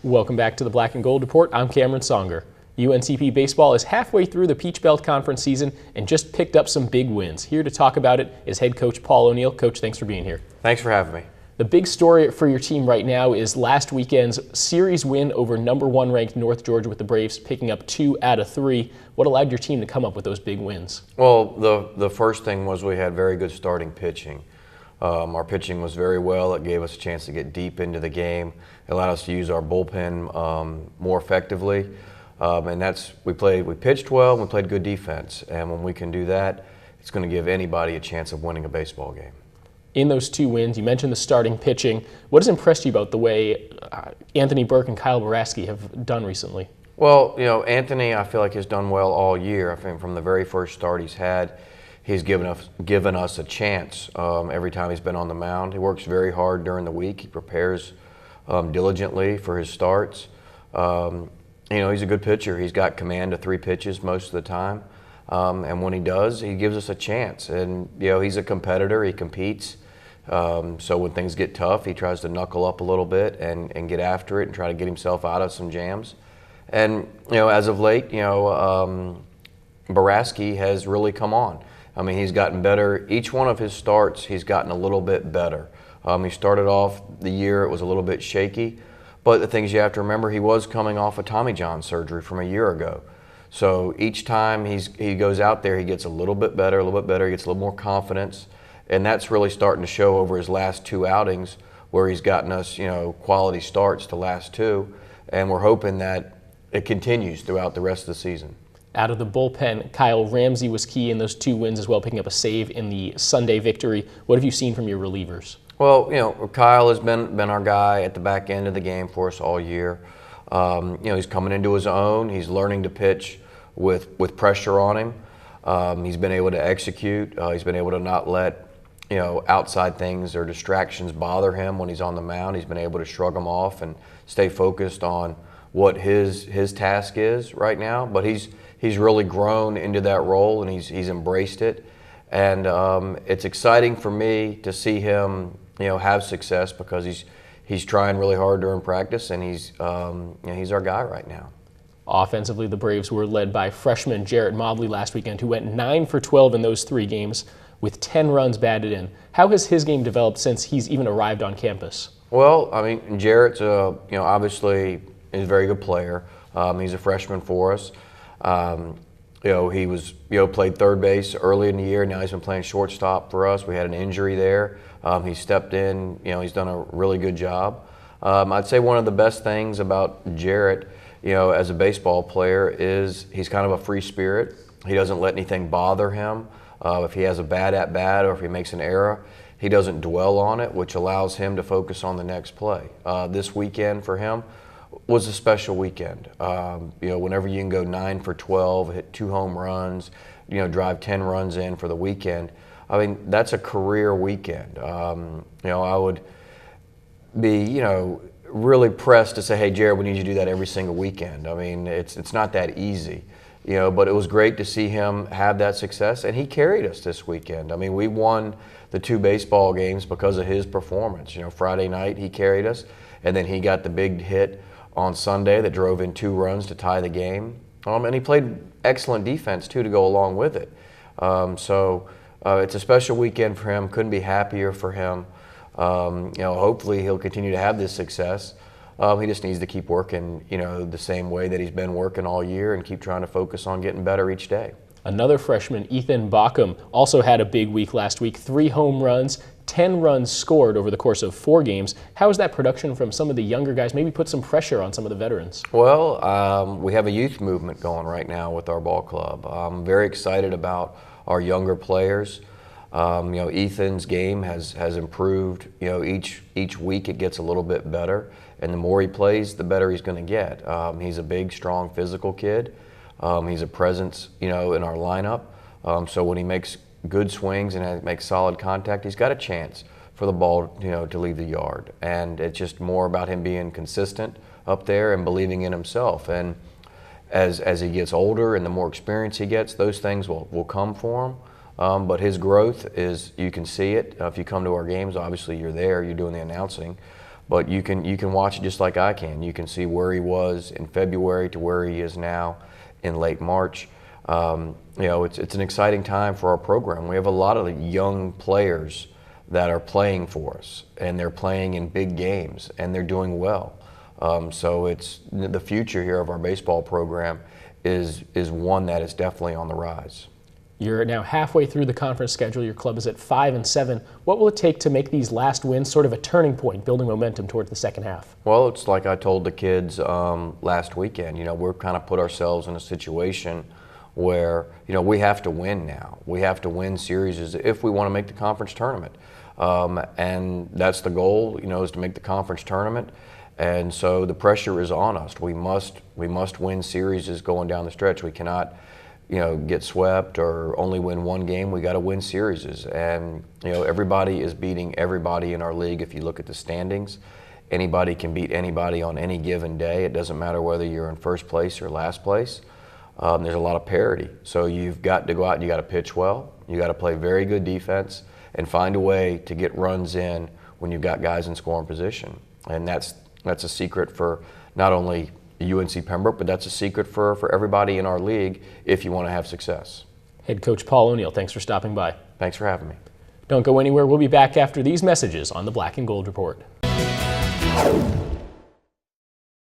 Welcome back to the Black and Gold Report. I'm Cameron Songer. UNCP baseball is halfway through the Peach Belt Conference season and just picked up some big wins. Here to talk about it is head coach Paul ONeill. Coach, thanks for being here. Thanks for having me. The big story for your team right now is last weekend's series win over #1 ranked North Georgia with the Braves, picking up 2 out of 3. What allowed your team to come up with those big wins? Well, the first thing was we had very good starting pitching. Our pitching was very well. It gave us a chance to get deep into the game. It allowed us to use our bullpen more effectively. And we pitched well, and we played good defense. And when we can do that, it's going to give anybody a chance of winning a baseball game. In those 2 wins, you mentioned the starting pitching. What has impressed you about the way Anthony Burke and Kyle Boraski have done recently? Well, Anthony, I feel like has done well all year. I think from the very first start he's given us a chance every time he's been on the mound. He works very hard during the week. He prepares diligently for his starts. He's a good pitcher. He's got command of 3 pitches most of the time. And when he does, he gives us a chance. And, he's a competitor. He competes. So when things get tough, he tries to knuckle up a little bit and get after it and try to get himself out of some jams. And, as of late, Boraski has really come on. I mean, he's gotten better. Each one of his starts, he's gotten a little bit better. He started off the year, it was a little bit shaky. But the things you have to remember, he was coming off a Tommy John surgery from a year ago. So each time he goes out there, he gets a little bit better, he gets a little more confidence. And that's really starting to show over his last 2 outings where he's gotten us, quality starts the last 2. And we're hoping that it continues throughout the rest of the season. Out of the bullpen, Kyle Ramsey was key in those 2 wins as well, picking up a save in the Sunday victory. What have you seen from your relievers? Well, Kyle has been our guy at the back end of the game for us all year. He's coming into his own. He's learning to pitch with pressure on him. He's been able to execute. He's been able to not let outside things or distractions bother him when he's on the mound. He's been able to shrug them off and stay focused on what his task is right now. But he's really grown into that role, and he's embraced it. And it's exciting for me to see him have success because he's trying really hard during practice, and he's our guy right now. Offensively, the Braves were led by freshman Jarrett Mably last weekend, who went 9 for 12 in those 3 games with 10 runs batted in. How has his game developed since he's even arrived on campus? Well, I mean, Jarrett's obviously is a very good player. He's a freshman for us. He was played third base early in the year. Now he's been playing shortstop for us. We had an injury there. He stepped in. He's done a really good job. I'd say one of the best things about Jarrett, as a baseball player, is he's kind of a free spirit. He doesn't let anything bother him. If he has a bad at bat or if he makes an error, he doesn't dwell on it, which allows him to focus on the next play. This weekend for him was a special weekend. Whenever you can go 9 for 12, hit 2 home runs, drive 10 runs in for the weekend, I mean, that's a career weekend. I would be, really pressed to say, hey, Jared, we need you to do that every single weekend. I mean, it's not that easy, but it was great to see him have that success, and he carried us this weekend. I mean, we won the 2 baseball games because of his performance. Friday night he carried us, and then he got the big hit on Sunday that drove in 2 runs to tie the game. And he played excellent defense, too, to go along with it. So it's a special weekend for him. Couldn't be happier for him. Hopefully he'll continue to have this success. He just needs to keep working, the same way that he's been working all year and keep trying to focus on getting better each day. Another freshman, Ethan Baucom, also had a big week last week. 3 home runs, 10 runs scored over the course of 4 games. How has that production from some of the younger guys maybe put some pressure on some of the veterans? Well, we have a youth movement going right now with our ball club. I'm very excited about our younger players. Ethan's game has improved. Each week it gets a little bit better, and the more he plays, the better he's going to get. He's a big, strong, physical kid. He's a presence, in our lineup. So when he makes good swings and makes solid contact, he's got a chance for the ball, to leave the yard. And it's just more about him being consistent up there and believing in himself. And as he gets older and the more experience he gets, those things will come for him. But his growth is, you can see it. If you come to our games, obviously you're there, you're doing the announcing. but you can watch it just like I can. You can see where he was in February to where he is now in late March. It's an exciting time for our program. We have a lot of young players that are playing for us, and they're playing in big games, and they're doing well. So it's the future here of our baseball program is one that is definitely on the rise. You're now halfway through the conference schedule. Your club is at 5-7. What will it take to make these last wins sort of a turning point, building momentum towards the second half? Well, it's like I told the kids last weekend. We're kind of put ourselves in a situation where we have to win now. We have to win series if we want to make the conference tournament, and that's the goal. Is to make the conference tournament. And so the pressure is on us. We must win series going down the stretch. We cannot get swept or only win one game. We got to win series. And everybody is beating everybody in our league. If you look at the standings, anybody can beat anybody on any given day. It doesn't matter whether you're in first place or last place. There's a lot of parity. So you've got to go out and you got to pitch well. You got to play very good defense and find a way to get runs in when you've got guys in scoring position. And that's a secret for not only UNC Pembroke, but that's a secret for everybody in our league if you want to have success. Head coach Paul ONeill, thanks for stopping by. Thanks for having me. Don't go anywhere. We'll be back after these messages on the Black and Gold Report.